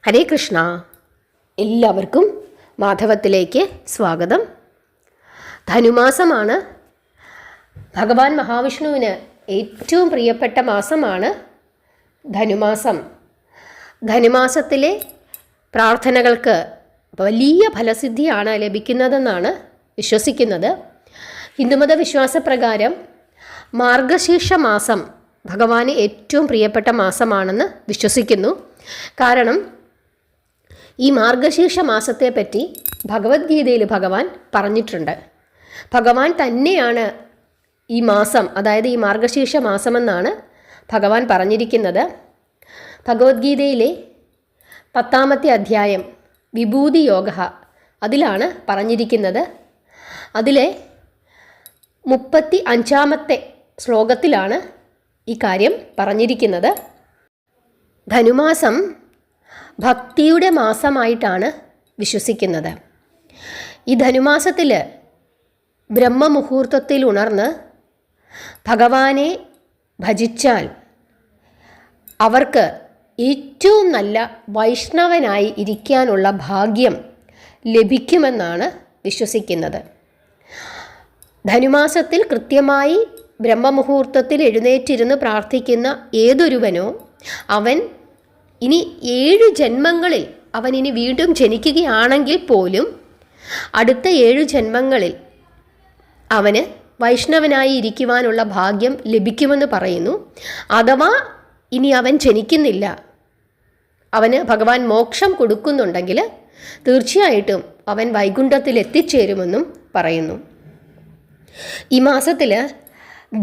ഹരേ കൃഷ്ണ. എല്ലാവർക്കും മാധവത്തിലേക്ക് സ്വാഗതം. ധനുമാസമാണ്. ഭഗവാൻ മഹാവിഷ്ണുവിന് ഏറ്റവും പ്രിയപ്പെട്ട മാസമാണ് ധനുമാസം. ധനുമാസത്തിലെ പ്രാർത്ഥനകൾക്ക് വലിയ ഫലസിദ്ധിയാണ് ലഭിക്കുന്നതെന്നാണ് വിശ്വസിക്കുന്നത്. ഹിന്ദുമത വിശ്വാസപ്രകാരം മാർഗശീർഷ മാസം ഭഗവാന് ഏറ്റവും പ്രിയപ്പെട്ട മാസമാണെന്ന് വിശ്വസിക്കുന്നു. കാരണം ഈ മാർഗശീർഷ മാസത്തെപ്പറ്റി ഭഗവത്ഗീതയിൽ ഭഗവാൻ പറഞ്ഞിട്ടുണ്ട്. ഭഗവാൻ തന്നെയാണ് ഈ മാസം, അതായത് ഈ മാർഗശീർഷ മാസമെന്നാണ് ഭഗവാൻ പറഞ്ഞിരിക്കുന്നത്. ഭഗവത്ഗീതയിലെ 10ാമത്തെ അധ്യായം വിഭൂതി യോഗ, അതിലാണ് പറഞ്ഞിരിക്കുന്നത്. അതിലെ 35ാമത്തെ ശ്ലോകത്തിലാണ് ഈ കാര്യം പറഞ്ഞിരിക്കുന്നത്. ധനുമാസം ഭക്തിയുടെ മാസമായിട്ടാണ് വിശ്വസിക്കുന്നത്. ഈ ധനുമാസത്തിൽ ബ്രഹ്മമുഹൂർത്തത്തിൽ ഉണർന്ന് ഭഗവാനെ ഭജിച്ചാൽ അവർക്ക് ഏറ്റവും നല്ല വൈഷ്ണവനായി ഇരിക്കാനുള്ള ഭാഗ്യം ലഭിക്കുമെന്നാണ് വിശ്വസിക്കുന്നത്. ധനുമാസത്തിൽ കൃത്യമായി ബ്രഹ്മമുഹൂർത്തത്തിൽ എഴുന്നേറ്റിരുന്ന് പ്രാർത്ഥിക്കുന്ന ഏതൊരുവനോ അവൻ ഇനി 7 ജന്മങ്ങളിൽ അവൻ ഇനി വീണ്ടും ജനിക്കുകയാണെങ്കിൽ പോലും അടുത്ത 7 ജന്മങ്ങളിൽ അവന് വൈഷ്ണവനായി ഇരിക്കുവാനുള്ള ഭാഗ്യം ലഭിക്കുമെന്ന് പറയുന്നു. അഥവാ ഇനി അവൻ ജനിക്കുന്നില്ല, അവന് ഭഗവാൻ മോക്ഷം കൊടുക്കുന്നുണ്ടെങ്കിൽ തീർച്ചയായിട്ടും അവൻ വൈകുണ്ഠത്തിൽ എത്തിച്ചേരുമെന്നും പറയുന്നു. ഈ മാസത്തിൽ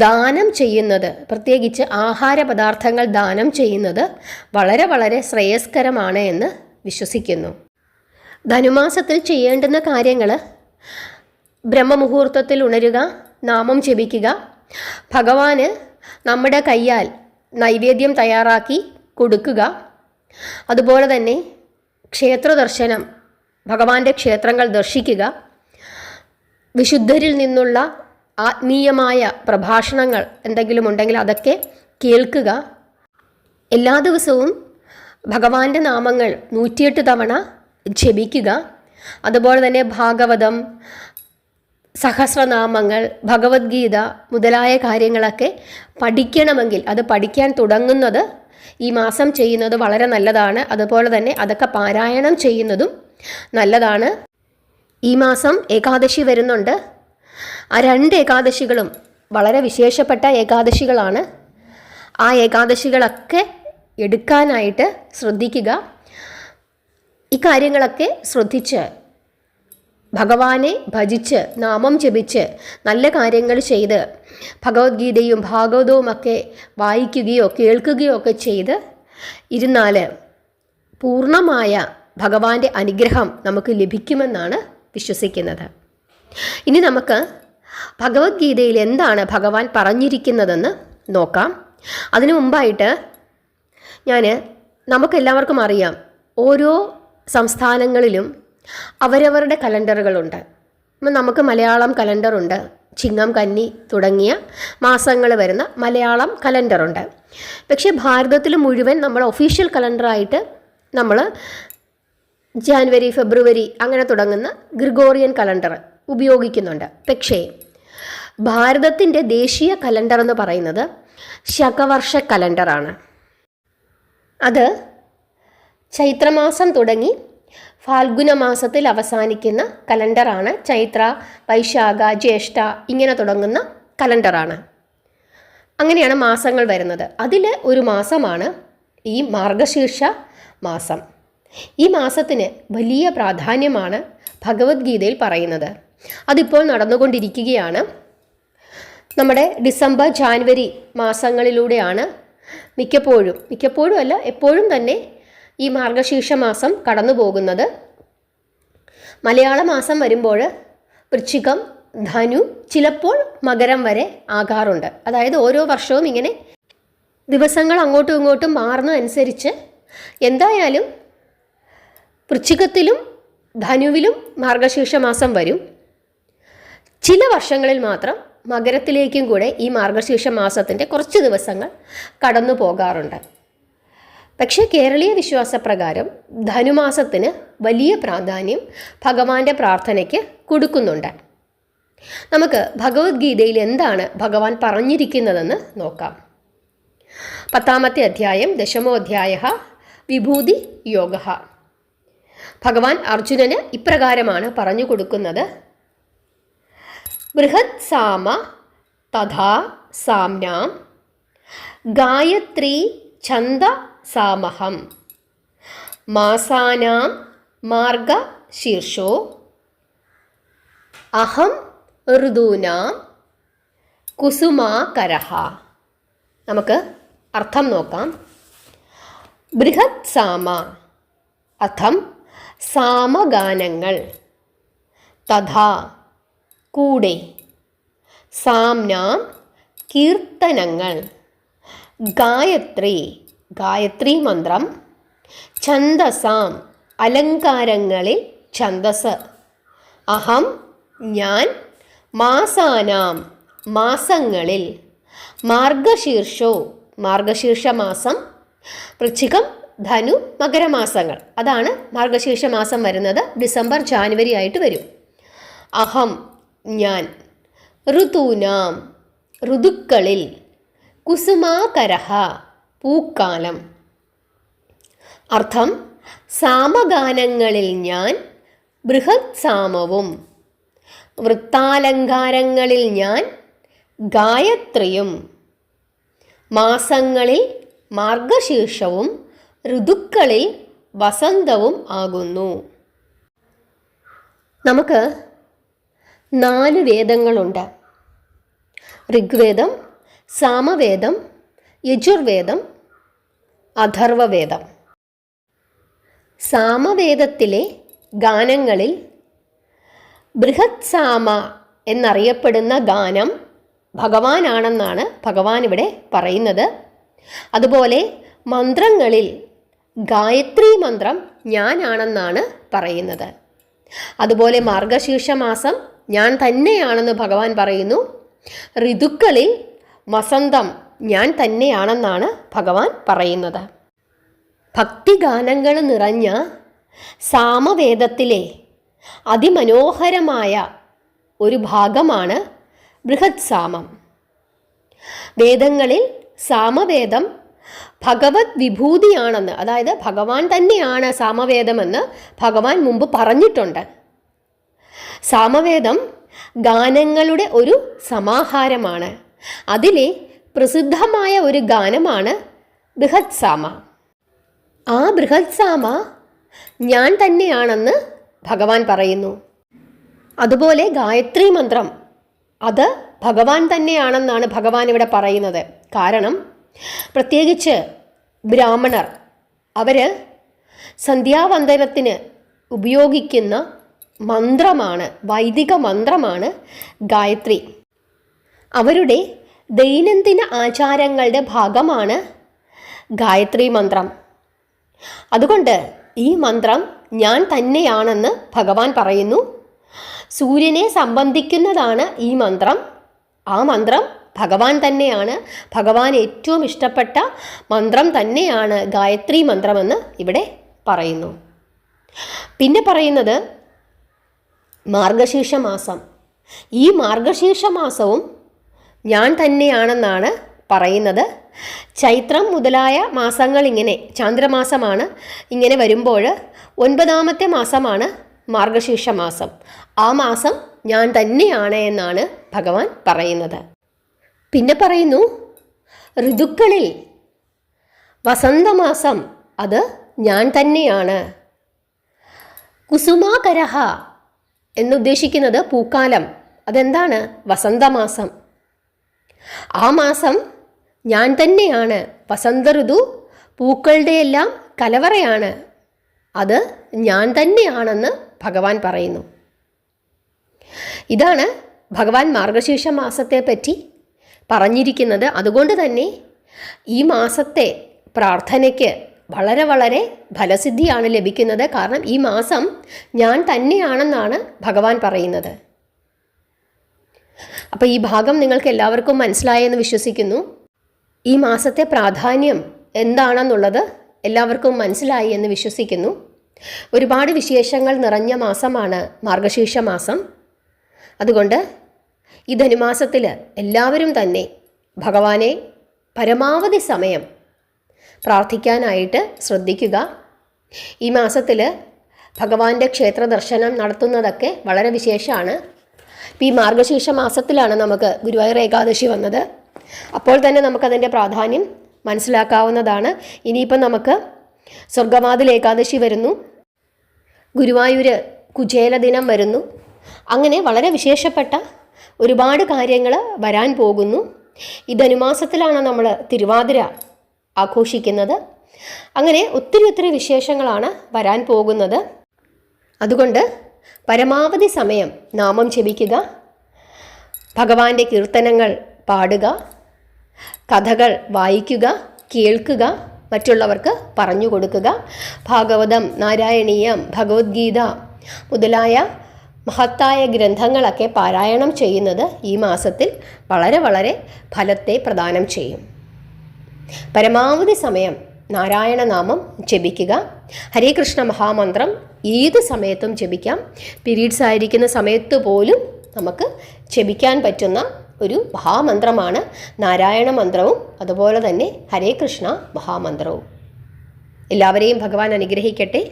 ദാനം ചെയ്യുന്നത്, പ്രത്യേകിച്ച് ആഹാര പദാർത്ഥങ്ങൾ ദാനം ചെയ്യുന്നത് വളരെ വളരെ ശ്രേയസ്കരമാണ് എന്ന് വിശ്വസിക്കുന്നു. ധനുമാസത്തിൽ ചെയ്യേണ്ടുന്ന കാര്യങ്ങൾ: ബ്രഹ്മമുഹൂർത്തത്തിൽ ഉണരുക, നാമം ജപിക്കുക, ഭഗവാന് നമ്മുടെ കയ്യാൽ നൈവേദ്യം തയ്യാറാക്കി കൊടുക്കുക, അതുപോലെ തന്നെ ക്ഷേത്ര ദർശനം, ഭഗവാന്റെ ക്ഷേത്രങ്ങൾ ദർശിക്കുക, വിശുദ്ധരിൽ നിന്നുള്ള ആത്മീയമായ പ്രഭാഷണങ്ങൾ എന്തെങ്കിലും ഉണ്ടെങ്കിൽ അതൊക്കെ കേൾക്കുക, എല്ലാ ദിവസവും ഭഗവാന്റെ നാമങ്ങൾ 108 തവണ ജപിക്കുക, അതുപോലെ തന്നെ ഭാഗവതം, സഹസ്രനാമങ്ങൾ, ഭഗവത്ഗീത മുതലായ കാര്യങ്ങളൊക്കെ പഠിക്കണമെങ്കിൽ അത് പഠിക്കാൻ തുടങ്ങുന്നത് ഈ മാസം ചെയ്യുന്നത് വളരെ നല്ലതാണ്. അതുപോലെ തന്നെ അതൊക്കെ പാരായണം ചെയ്യുന്നതും നല്ലതാണ്. ഈ മാസം ഏകാദശി വരുന്നുണ്ട്. ആ 2 ഏകാദശികളും വളരെ വിശേഷപ്പെട്ട ഏകാദശികളാണ്. ആ ഏകാദശികളൊക്കെ എടുക്കാനായിട്ട് ശ്രദ്ധിക്കുക. ഈ കാര്യങ്ങളൊക്കെ ശ്രദ്ധിച്ച് ഭഗവാനെ ഭജിച്ച് നാമം ജപിച്ച് നല്ല കാര്യങ്ങൾ ചെയ്ത് ഭഗവത്ഗീതയും ഭാഗവതവും ഒക്കെ വായിക്കുകയോ കേൾക്കുകയോ ഒക്കെ ചെയ്ത് ഇരുന്നാൽ പൂർണ്ണമായ ഭഗവാന്റെ അനുഗ്രഹം നമുക്ക് ലഭിക്കുമെന്നാണ് വിശ്വസിക്കുന്നത്. ഇനി നമുക്ക് ഭഗവത്ഗീതയിൽ എന്താണ് ഭഗവാൻ പറഞ്ഞിരിക്കുന്നതെന്ന് നോക്കാം. അതിനു മുമ്പായിട്ട് നമുക്കെല്ലാവർക്കും അറിയാം, ഓരോ സംസ്ഥാനങ്ങളിലും അവരവരുടെ കലണ്ടറുകളുണ്ട്. നമുക്ക് മലയാളം കലണ്ടറുണ്ട്, ചിങ്ങം, കന്നി തുടങ്ങിയ മാസങ്ങൾ വരുന്ന മലയാളം കലണ്ടറുണ്ട്. പക്ഷേ ഭാരതത്തിൽ മുഴുവൻ നമ്മൾ ഒഫീഷ്യൽ കലണ്ടറായിട്ട് നമ്മൾ ജാനുവരി, ഫെബ്രുവരി അങ്ങനെ തുടങ്ങുന്ന ഗ്രിഗോറിയൻ കലണ്ടർ ഉപയോഗിക്കുന്നുണ്ട്. പക്ഷേ ഭാരതത്തിൻ്റെ ദേശീയ കലണ്ടർ എന്ന് പറയുന്നത് ശകവർഷ കലണ്ടറാണ്. അത് ചൈത്രമാസം തുടങ്ങി ഫാൽഗുന മാസത്തിൽ അവസാനിക്കുന്ന കലണ്ടറാണ്. ചൈത്ര, വൈശാഖ, ജ്യേഷ്ഠ ഇങ്ങനെ തുടങ്ങുന്ന കലണ്ടറാണ്. അങ്ങനെയാണ് മാസങ്ങൾ വരുന്നത്. അതിൽ ഒരു മാസമാണ് ഈ മാർഗശീർഷ മാസം. ഈ മാസത്തിന് വലിയ പ്രാധാന്യമാണ് ഭഗവത്ഗീതയിൽ പറയുന്നത്. അതിപ്പോൾ നടന്നുകൊണ്ടിരിക്കുകയാണ്. നമ്മുടെ ഡിസംബർ, ജാനുവരി മാസങ്ങളിലൂടെയാണ് മിക്കപ്പോഴും അല്ല എപ്പോഴും തന്നെ ഈ മാർഗശീർഷ മാസം കടന്നു പോകുന്നത്. മലയാള മാസം വരുമ്പോൾ വൃശ്ചികം, ധനു, ചിലപ്പോൾ മകരം വരെ ആകാറുണ്ട്. അതായത് ഓരോ വർഷവും ഇങ്ങനെ ദിവസങ്ങൾ അങ്ങോട്ടും ഇങ്ങോട്ടും മാറുന്നതനുസരിച്ച് എന്തായാലും വൃശ്ചികത്തിലും ധനുവിലും മാർഗശീർഷ മാസം വരും. ചില വർഷങ്ങളിൽ മാത്രം മകരത്തിലേക്കും കൂടെ ഈ മാർഗശീർഷ മാസത്തിൻ്റെ കുറച്ച് ദിവസങ്ങൾ കടന്നു പോകാറുണ്ട്. പക്ഷേ കേരളീയ വിശ്വാസപ്രകാരം ധനുമാസത്തിന് വലിയ പ്രാധാന്യം ഭഗവാന്റെ പ്രാർത്ഥനയ്ക്ക് കൊടുക്കുന്നുണ്ട്. നമുക്ക് ഭഗവത്ഗീതയിൽ എന്താണ് ഭഗവാൻ പറഞ്ഞിരിക്കുന്നതെന്ന് നോക്കാം. 10-ാമത്തെ അധ്യായം 10-മോധ്യായ വിഭൂതി യോഗ. ഭഗവാൻ അർജുനന് ഇപ്രകാരമാണ് പറഞ്ഞു കൊടുക്കുന്നത്. ബൃഹത് സാമ തഥാ സാമ്നാം ഗായത്രീ ഛന്ദ സാമഹം മാസാനാം മാർഗശീർഷോ അഹം ഋതൂനാം കുസുമാകരഃ. നമുക്ക് അർത്ഥം നോക്കാം. ബൃഹത് സാമ അർത്ഥം സാമഗാനങ്ങൾ, തഥാ കൂടെ, സാംനാം കീർത്തനങ്ങൾ, ഗായത്രി ഗായത്രി മന്ത്രം, ഛന്ദസാം അലങ്കാരങ്ങളിൽ ഛന്ദസ്, അഹം ഞാൻ, മാസാനാം മാസങ്ങളിൽ, മാർഗശീർഷോ മാർഗശീർഷ മാസം, വൃശ്ചികം ധനു മകരമാസങ്ങൾ, അതാണ് മാർഗശീർഷ മാസം വരുന്നത്. ഡിസംബർ ജാനുവരി ആയിട്ട് വരും. അഹം ഞാൻ, ഋതൂനാം ഋതുക്കളിൽ, കുസുമാകരഃ പൂക്കാലം. അർത്ഥം സാമഗാനങ്ങളിൽ ഞാൻ ബൃഹത് സാമവും, വൃത്താലങ്കാരങ്ങളിൽ ഞാൻ ഗായത്രിയും, മാസങ്ങളിൽ മാർഗശീർഷവും, ഋതുക്കളിൽ വസന്തവും ആകുന്നു. നമുക്ക് 4 വേദങ്ങളുണ്ട്. ഋഗ്വേദം, സാമവേദം, യജുർവേദം, അഥർവവേദം. സാമവേദത്തിലെ ഗാനങ്ങളിൽ ബൃഹത് സാമ എന്നറിയപ്പെടുന്ന ഗാനം ഭഗവാനാണെന്നാണ് ഭഗവാൻ ഇവിടെ പറയുന്നത്. അതുപോലെ മന്ത്രങ്ങളിൽ ഗായത്രി മന്ത്രം ഞാനാണെന്നാണ് പറയുന്നത്. അതുപോലെ മാർഗശീർഷ മാസം ഞാൻ തന്നെയാണെന്ന് ഭഗവാൻ പറയുന്നു. ഋതുക്കളിൽ വസന്തം ഞാൻ തന്നെയാണെന്നാണ് ഭഗവാൻ പറയുന്നത്. ഭക്തിഗാനങ്ങൾ നിറഞ്ഞ സാമവേദത്തിലെ അതിമനോഹരമായ ഒരു ഭാഗമാണ് ബൃഹത് സാമം. വേദങ്ങളിൽ സാമവേദം ഭഗവത് വിഭൂതിയാണെന്ന്, അതായത് ഭഗവാൻ തന്നെയാണ് സാമവേദമെന്ന് ഭഗവാൻ മുമ്പ് പറഞ്ഞിട്ടുണ്ട്. സാമവേദം ഗാനങ്ങളുടെ ഒരു സമാഹാരമാണ്. അതിലെ പ്രസിദ്ധമായ ഒരു ഗാനമാണ് ബൃഹത് സാമ. ആ ബൃഹത് സാമ ഞാൻ തന്നെയാണെന്ന് ഭഗവാൻ പറയുന്നു. അതുപോലെ ഗായത്രി മന്ത്രം അത് ഭഗവാൻ തന്നെയാണെന്നാണ് ഭഗവാൻ ഇവിടെ പറയുന്നത്. കാരണം പ്രത്യേകിച്ച് ബ്രാഹ്മണർ അവർ സന്ധ്യാവന്ദനത്തിന് ഉപയോഗിക്കുന്ന മന്ത്രമാണ്, വൈദിക മന്ത്രമാണ് ഗായത്രി. അവരുടെ ദൈനംദിന ആചാരങ്ങളുടെ ഭാഗമാണ് ഗായത്രി മന്ത്രം. അതുകൊണ്ട് ഈ മന്ത്രം ഞാൻ തന്നെയാണെന്ന് ഭഗവാൻ പറയുന്നു. സൂര്യനെ സംബന്ധിക്കുന്നതാണ് ഈ മന്ത്രം. ആ മന്ത്രം ഭഗവാൻ തന്നെയാണ്. ഭഗവാൻ ഏറ്റവും ഇഷ്ടപ്പെട്ട മന്ത്രം തന്നെയാണ് ഗായത്രി മന്ത്രമെന്ന് ഇവിടെ പറയുന്നു. പിന്നെ പറയുന്നത് മാർഗശീർഷ മാസം. ഈ മാർഗശീർഷ മാസവും ഞാൻ തന്നെയാണെന്നാണ് പറയുന്നത്. ചൈത്രം മുതലായ മാസങ്ങൾ ഇങ്ങനെ ചാന്ദ്രമാസമാണ്. ഇങ്ങനെ വരുമ്പോൾ 9ാമത്തെ മാസമാണ് മാർഗശീർഷ മാസം. ആ മാസം ഞാൻ തന്നെയാണ് എന്നാണ് ഭഗവാൻ പറയുന്നത്. പിന്നെ പറയുന്നു ഋതുക്കളിൽ വസന്തമാസം അത് ഞാൻ തന്നെയാണ്. കുസുമാകരഃ എന്നുദ്ദേശിക്കുന്നത് പൂക്കാലം. അതെന്താണ്? വസന്തമാസം. ആ മാസം ഞാൻ തന്നെയാണ്. വസന്ത ഋതു പൂക്കളുടെ എല്ലാം കലവറയാണ്. അത് ഞാൻ തന്നെയാണെന്ന് ഭഗവാൻ പറയുന്നു. ഇതാണ് ഭഗവാൻ മാർഗശീർഷ മാസത്തെ പറ്റി പറഞ്ഞിരിക്കുന്നത്. അതുകൊണ്ട് തന്നെ ഈ മാസത്തെ പ്രാർത്ഥനയ്ക്ക് വളരെ വളരെ ഫലസിദ്ധിയാണ് ലഭിക്കുന്നത്. കാരണം ഈ മാസം ഞാൻ തന്നെയാണെന്നാണ് ഭഗവാൻ പറയുന്നത്. അപ്പോൾ ഈ ഭാഗം നിങ്ങൾക്ക് എല്ലാവർക്കും മനസ്സിലായെന്ന് വിശ്വസിക്കുന്നു. ഈ മാസത്തെ പ്രാധാന്യം എന്താണെന്നുള്ളത് എല്ലാവർക്കും മനസ്സിലായി എന്ന് വിശ്വസിക്കുന്നു. ഒരുപാട് വിശേഷങ്ങൾ നിറഞ്ഞ മാസമാണ് മാർഗശീർഷ മാസം. അതുകൊണ്ട് ഈ ധനുമാസത്തിൽ എല്ലാവരും തന്നെ ഭഗവാനെ പരമാവധി സമയം പ്രാർത്ഥിക്കാനായിട്ട് ശ്രദ്ധിക്കുക. ഈ മാസത്തിൽ ഭഗവാന്റെ ക്ഷേത്ര ദർശനം നടത്തുന്നതൊക്കെ വളരെ വിശേഷമാണ്. ഈ മാർഗശീർഷ മാസത്തിലാണ് നമുക്ക് ഗുരുവായൂർ ഏകാദശി വന്നത്. അപ്പോൾ തന്നെ നമുക്കതിൻ്റെ പ്രാധാന്യം മനസ്സിലാക്കാവുന്നതാണ്. ഇനിയിപ്പം നമുക്ക് സ്വർഗവാതിൽ ഏകാദശി വരുന്നു, ഗുരുവായൂർ കുചേല ദിനം വരുന്നു. അങ്ങനെ വളരെ വിശേഷപ്പെട്ട ഒരുപാട് കാര്യങ്ങൾ വരാൻ പോകുന്നു. ഈ ധനുമാസത്തിലാണ് നമ്മൾ തിരുവാതിര ആഘോഷിക്കുന്നത്. അങ്ങനെ ഒത്തിരി വിശേഷങ്ങളാണ് വരാൻ പോകുന്നത്. അതുകൊണ്ട് പരമാവധി സമയം നാമം ജപിക്കുക, ഭഗവാന്റെ കീർത്തനങ്ങൾ പാടുക, കഥകൾ വായിക്കുക, കേൾക്കുക, മറ്റുള്ളവർക്ക് പറഞ്ഞു കൊടുക്കുക. ഭാഗവതം, നാരായണീയം, ഭഗവത്ഗീത മുതലായ മഹത്തായ ഗ്രന്ഥങ്ങളൊക്കെ പാരായണം ചെയ്യുന്നത് ഈ മാസത്തിൽ വളരെ ഫലത്തെ പ്രദാനം ചെയ്യും. പരമാവധി സമയം നാരായണ നാമം ജപിക്കുക. ഹരേ കൃഷ്ണ മഹാമന്ത്രം ഏത് സമയത്തും ജപിക്കാം. പീരീഡ്സ് ആയിരിക്കുന്ന സമയത്ത് പോലും നമുക്ക് ജപിക്കാൻ പറ്റുന്ന ഒരു മഹാമന്ത്രമാണ് നാരായണ മന്ത്രവും അതുപോലെ തന്നെ ഹരേ കൃഷ്ണ മഹാമന്ത്രവും. എല്ലാവരെയും ഭഗവാൻ അനുഗ്രഹിക്കട്ടെ.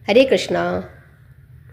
ഹരേ കൃഷ്ണ.